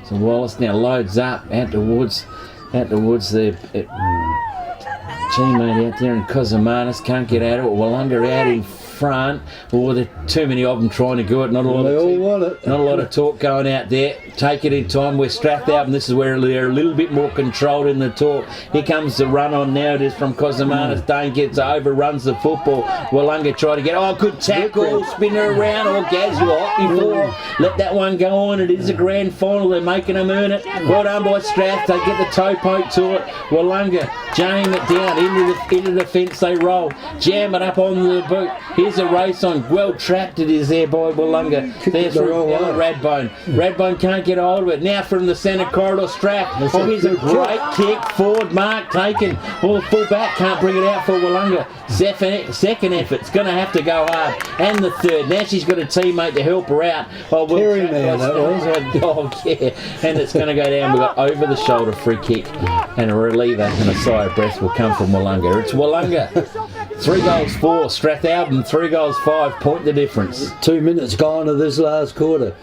So Wallace now loads up out towards the teammate out there in Cosamanis. Can't get out of it. Willunga out in front. There are too many of them trying to do it. Not a lot of talk going out there. Take it in time. We're Strathalbyn. This is where they're a little bit more controlled in the talk. Here comes the run on now. It is from Cosamanis. Dane gets overruns the football. Willunga try to get. Good tackle. Spin her around. Gaz, you were hot before. Let that one go on. It is a grand final. They're making them earn it. Well done by Strath. They get the toe poke to it. Willunga jam it down into the fence. They roll. Jam it up on the boot. Here's a race on. Well trapped it is there by Willunga. There's Radbone. Radbone can't get hold of it. Now from the centre corridor, Strath. Here's a great kick. Forward mark taken. Full back can't bring it out for Willunga. Second effort's going to have to go hard. And the third. Now she's got a teammate to help her out. Terry man, that was. And it's going to go down. We've got over the shoulder free kick. And a reliever and a sigh of breath will come from Willunga. It's Willunga. 3 goals 4. Strathalbyn 3 goals 5. Point the difference. 2 minutes gone of this last quarter.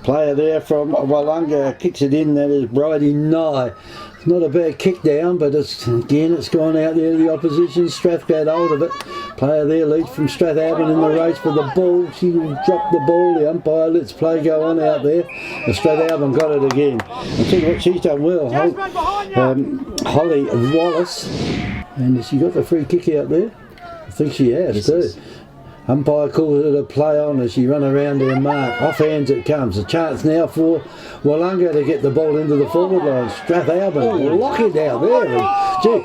Player there from Willunga kicks it in. That is Bridie Nye. It's not a bad kick down, but it's gone out there to the opposition. Strath got hold of it. Player there leads from Strathalbyn in the race for the ball. She will drop the ball. The umpire lets play go on out there. And Strathalbyn got it again. I tell you what, she's done well. Holly Wallace. And has she got the free kick out there? I think she has too. Umpire calls it a play on as she run around their mark. Off hands it comes. A chance now for Willunga to get the ball into the forward line. Strathalbyn lock it down there. And,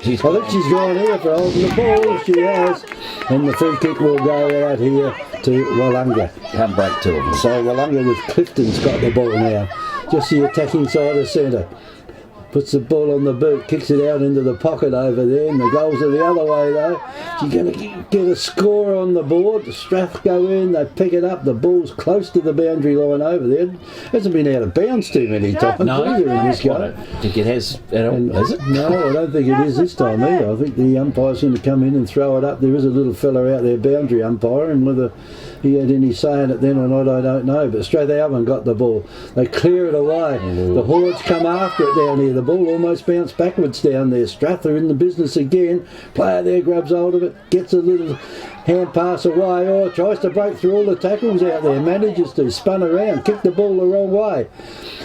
gee, I think she's gone here for holding the ball. She has. And the free kick will go out here to Willunga. Can't break to them. So Willunga with Clifton's got the ball now. Just the attacking side of centre. Puts the ball on the boot, kicks it out into the pocket over there, and the goals are the other way though. She's going to get a score on the board. The Strath go in, they pick it up, the ball's close to the boundary line over there. Hasn't been out of bounds too many times either in this game. I don't think it has at all, has it? No, I don't think it is this time either. I think the umpire's going to come in and throw it up. There is a little fella out there, boundary umpire, and whether he had any say in it then or not, I don't know. But Strathalbyn got the ball. They clear it away. The Hordes come after it down here. The ball almost bounced backwards down there. Strath are in the business again. Player there grabs hold of it, gets a little hand pass away, or tries to break through all the tackles out there. Manages to, spun around, kicked the ball the wrong way.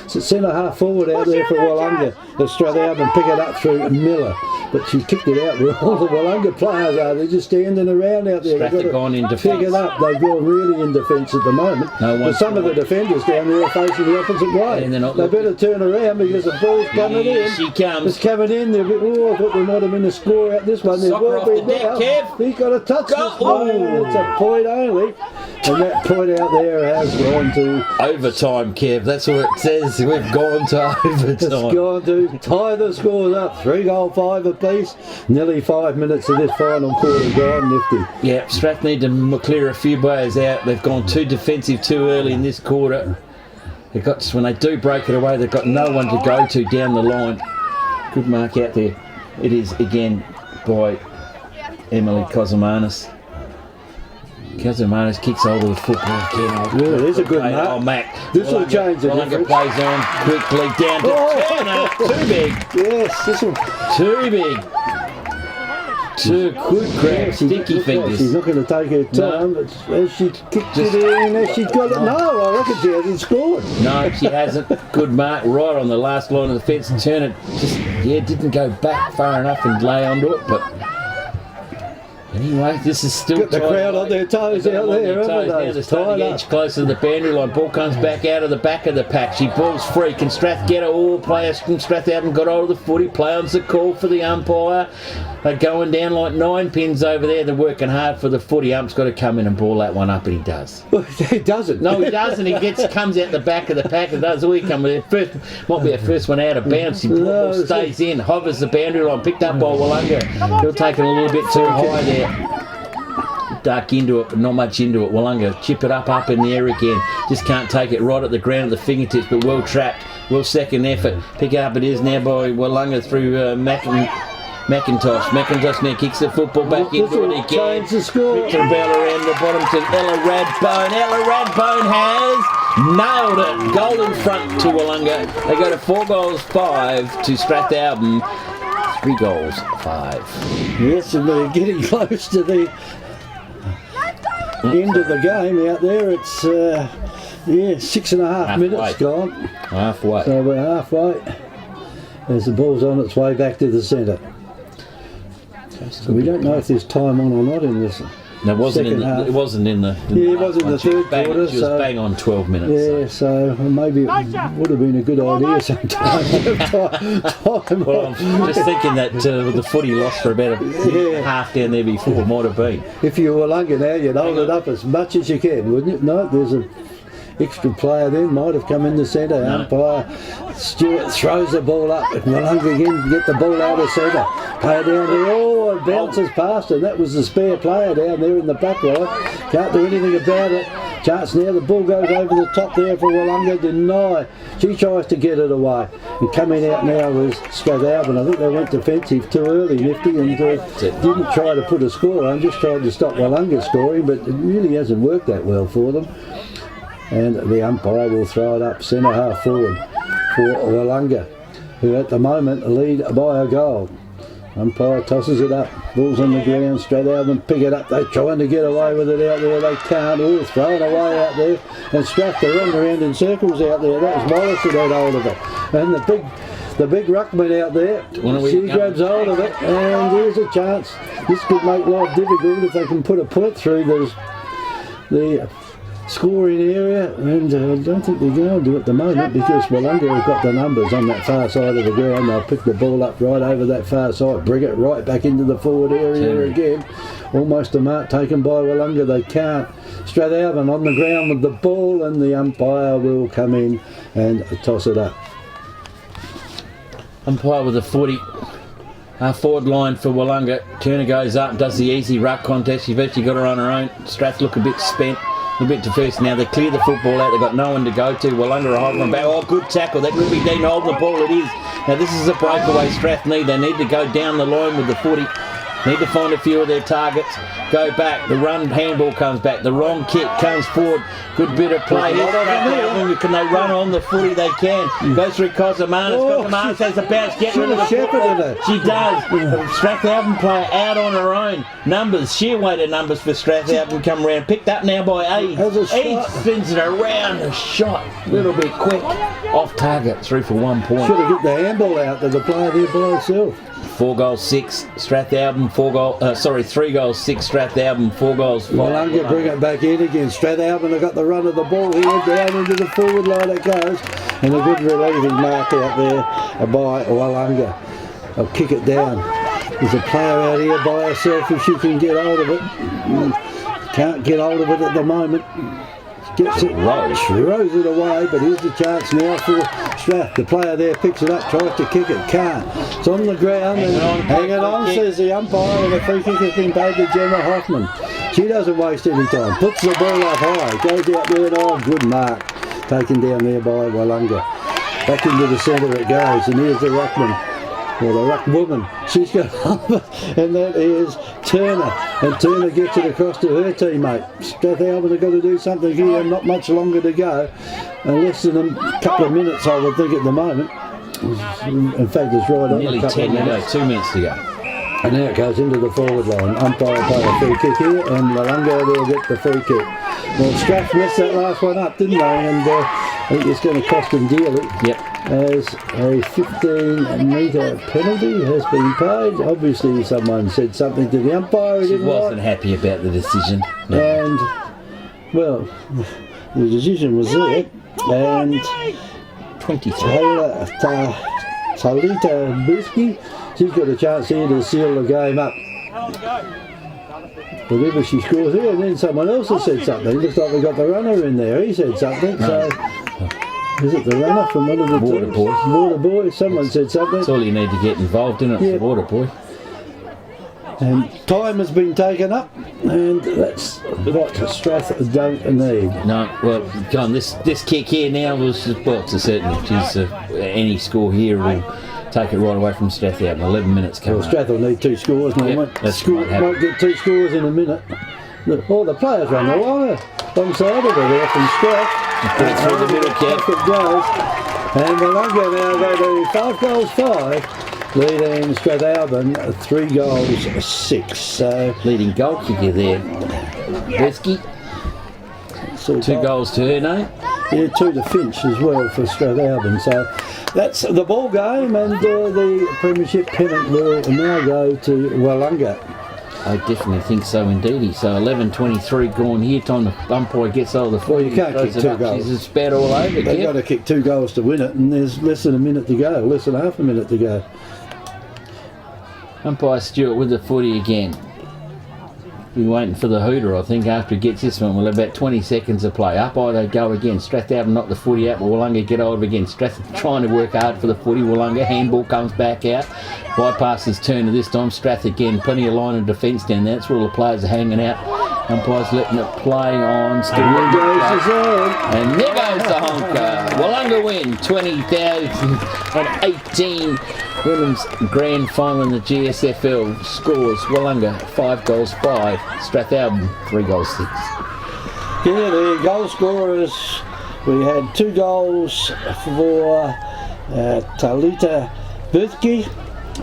So centre half forward out there for Willunga. Strathalbyn pick it up through Miller. But she kicked it out where all the Willunga players are. They're just standing around out there. Strath have gone in defence. Pick it up. They've gone really in defence at the moment. But some of the defenders down there are facing the opposite way. And they better turn around because the ball's coming in. She comes. It's coming in. They're a bit, I thought there might have been a score out this one. Soccer off the deck, Kev. He's got a touch this one. It's a point only. And that point out there has gone to overtime, Kev. That's what it says. We've gone to overtime. It's gone to tie the scores up. 3-5 apiece. Nearly 5 minutes of this final quarter gone, Nifty. Yeah, Strath need to clear a few players out. They've gone too defensive too early in this quarter. They've got, when they do break it away, they've got no one to go to down the line. Good mark out there. It is again by Emily Kozomanis. Kozomanis kicks hold of the football again. Yeah, there's a good mark. Oh, Mac. This will change the difference. Plays on quickly down to Turner. Too big. Yes, this will. Too big. Too good grab. Sticky fingers. She's not going to take her time, but as she kicked it in, as she got it. No, I reckon she hasn't scored. No, she hasn't. Good mark right on the last line of the fence. Turner just, didn't go back far enough and lay onto it, but anyway, this is still got the crowd on their toes out there, haven't they? Now they're starting to edge closer to the boundary line. Ball comes back out of the back of the pack. She balls free. Can Strath get it? All players from Strath haven't got hold of the footy. Play on's the call for the umpire. They're going down like 9 pins over there. They're working hard for the footy. Ump's got to come in and ball that one up, and he does. Well, he doesn't. No, he doesn't. He comes out the back of the pack and does all he comes with. First, might be a first one out of bounds. He stays in, hovers the boundary line, picked up by Willunga. He'll take it a little bit too high there. Duck into it, but not much into it. Willunga chip it up in the air again. Just can't take it right at the ground at the fingertips, but well trapped. Well second effort. Pick up it is now by Willunga through McIntosh. McIntosh now kicks the football back into it again. The score. Victor Bell around the bottom to Ella Radbone. Ella Radbone has nailed it. Goal in front to Willunga. They go to 4-5 to Strathalbyn. 3-5. Yes, and they're getting close to the end of the game out there. It's 6.5 minutes gone. Halfway. So we're halfway as the ball's on its way back to the centre. So we don't know if there's time on or not in this. No, it wasn't in the. It wasn't in the. It was in the third quarter. She was bang on 12 minutes. Yeah, so maybe it would have been a good idea sometimes. Well, I'm just thinking that with the footy lost for about a half down there before, might have been. If you were Willunga now, you'd hold it up as much as you can, wouldn't you? No, there's a extra player then, might have come in the centre. Umpire Stewart throws the ball up, and Willunga again get the ball out of centre. Play down there, it bounces past, and that was the spare player down there in the back line. Can't do anything about it. Chance now, the ball goes over the top there for Willunga, deny. She tries to get it away. And coming out now was Strathalbyn. I think they went defensive too early, Nifty, and didn't try to put a score on, just tried to stop Willunga scoring, but it really hasn't worked that well for them. And the umpire will throw it up centre half forward for Willunga, who at the moment lead by a goal. Umpire tosses it up, ball's on the ground, Strathalbyn pick it up, they're trying to get away with it out there, they can't, throw it away out there, and Strath are running around in circles out there. That was Wallace that had hold of it, and the big ruckman out there, she grabs hold of it, and here's a chance. This could make life difficult if they can put a point through the scoring area, and I don't think they're going to do it at the moment because Willunga have got the numbers on that far side of the ground. They'll pick the ball up right over that far side, bring it right back into the forward area again. Almost a mark taken by Willunga. They can't. Strathalbyn on the ground with the ball, and the umpire will come in and toss it up. Umpire with a 40. Forward line for Willunga. Turner goes up, does the easy ruck contest. She's virtually got her on her own. Strath look a bit spent. A bit to first now. They clear the football out. They've got no one to go to. Willunga are holding them back. Oh, good tackle. That could be Dean holding the ball. It is. Now this is a breakaway Strath need. They need to go down the line with the 40. Need to find a few of their targets. Go back. The run handball comes back. The wrong kick comes forward. Good bit of play. Can they run on the footy? They can. Goes through Cosamanis. Cosamanis has a bounce. Get rid of the football. She does. Strathalbyn player out on her own. Numbers. Sheer weight of numbers for Strathalbyn come round. Picked up now by Age. Age spins it around. A shot. A little bit quick. Off target. 3 for 1 point. Should have got the handball out to the player there by herself. 4 goals 6 Strathalbyn, 3 goals 6 Strathalbyn, 4 goals 5. Willunga bring it back in again. Strathalbyn have got the run of the ball here, down into the forward line it goes, and a good relieving mark out there by Willunga. I'll kick it down. There's a player out here by herself if she can get hold of it. Can't get hold of it at the moment. Gets it, throws it away, but here's the chance now for Strath. The player there picks it up, tries to kick it, can't. It's on the ground and hang it on, says the umpire, and the free kick has been paid to Gemma Hoffman. She doesn't waste any time, puts the ball up high, goes out there and oh, good mark. Taken down there by Willunga. Back into the centre it goes, and here's the ruckman. Well, the ruck woman, she's got and that is Turner, and Turner gets it across to her teammate. Strathalbyn have got to do something here, not much longer to go, less than a couple of minutes I would think at the moment. In fact it's right on nearly a couple 10 of to minutes. go, 2 minutes to go. And now it goes into the forward line. Umpire play a free kick here, and Willunga will get the free kick. Well, Strath messed that last one up, didn't they? And I think it's going to cost them dearly. Yep. As a 15-metre penalty has been paid. Obviously someone said something to the umpire. She wasn't happy about the decision. No. And, well, the decision was there. And 23. Talita Busky, she's got a chance here to seal the game up. Whatever she scores here, and then someone else has said something. Looks like we got the runner in there. He said something. So, is it the runner from one of the Water teams? boy. Water boy. Someone said something. That's all you need to get involved in it. Yeah. The water boy. And time has been taken up, and that's what Strath don't need. No, well, John, this kick here now was, well, it's a certainty. She's any score here will take it right away from Strathalbyn. 11 minutes coming. Well, Strath will need 2 scores now. Yep, that's what happened. Might get 2 scores in a minute. All the players run along side of it there from Strath. Put it through the middle, Kev. Back it goes. And Willunga now go to 5 goals 5, leading Strathalbyn 3 goals 6. So Leading goal kicker there. Besky. 2 goals to her name. Yeah, 2 to Finch as well for Strathalbyn. So that's the ball game, and the premiership pennant will now go to Willunga. I definitely think so indeed. So 11:23 gone here. Time the umpire gets hold of the Well, footy. you can't kick 2 goals. She's spat all over. They've got to kick 2 goals to win it, and there's less than a minute to go, less than half a minute to go. Umpire Stewart with the footy again. Be waiting for the hooter, I think, after he gets this one. We'll have about 20 seconds to play. Up they go again. Strathalbyn knock the footy out, but Willunga get hold of it again. Strath trying to work hard for the footy. Willunga handball comes back out. Bypasses Turner this time. Strath again. Plenty of line of defence down there. That's where all the players are hanging out. Umpire's letting it play on. Still And there goes the zone. and there goes the honker. Willunga win 20,018. Women's grand final in the GSFL. Scores Willunga 5 goals 5. Strathalbyn 3 goals 6. Yeah, the goal scorers, we had 2 goals for Talita Boothke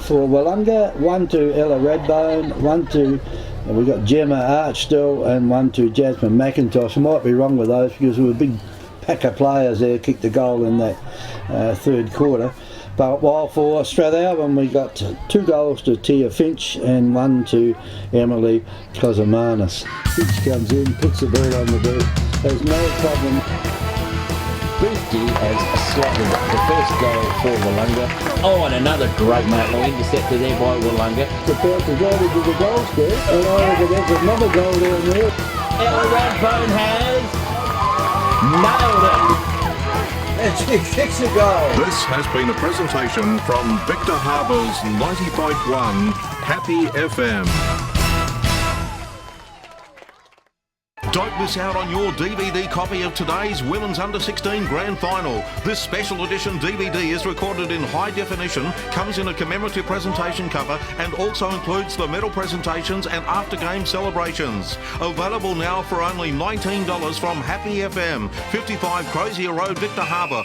for Willunga, 1 to Ella Redbone, 1 to we got Gemma Archdell, and 1 to Jasmine McIntosh. I might be wrong with those because there were a big pack of players there kicked the goal in that 3rd quarter. But while for Strathalbyn we got 2 goals to Tia Finch and 1 to Emily Cosmanis. Finch comes in, puts the ball on the boot. There's no problem. Boothie has slotted the first goal for Willunga. Oh, and another great Maitland interceptor there by Willunga. It's about to go into the goal square, and I reckon there's another goal down there. Our Radbone has nailed it. And she kicks a goal. This has been a presentation from Victor Harbour's 90.1 Happy FM. Don't miss out on your DVD copy of today's Women's Under 16 Grand Final. This special edition DVD is recorded in high definition, comes in a commemorative presentation cover, and also includes the medal presentations and after-game celebrations. Available now for only $19 from Happy FM, 55 Crozier Road, Victor Harbour.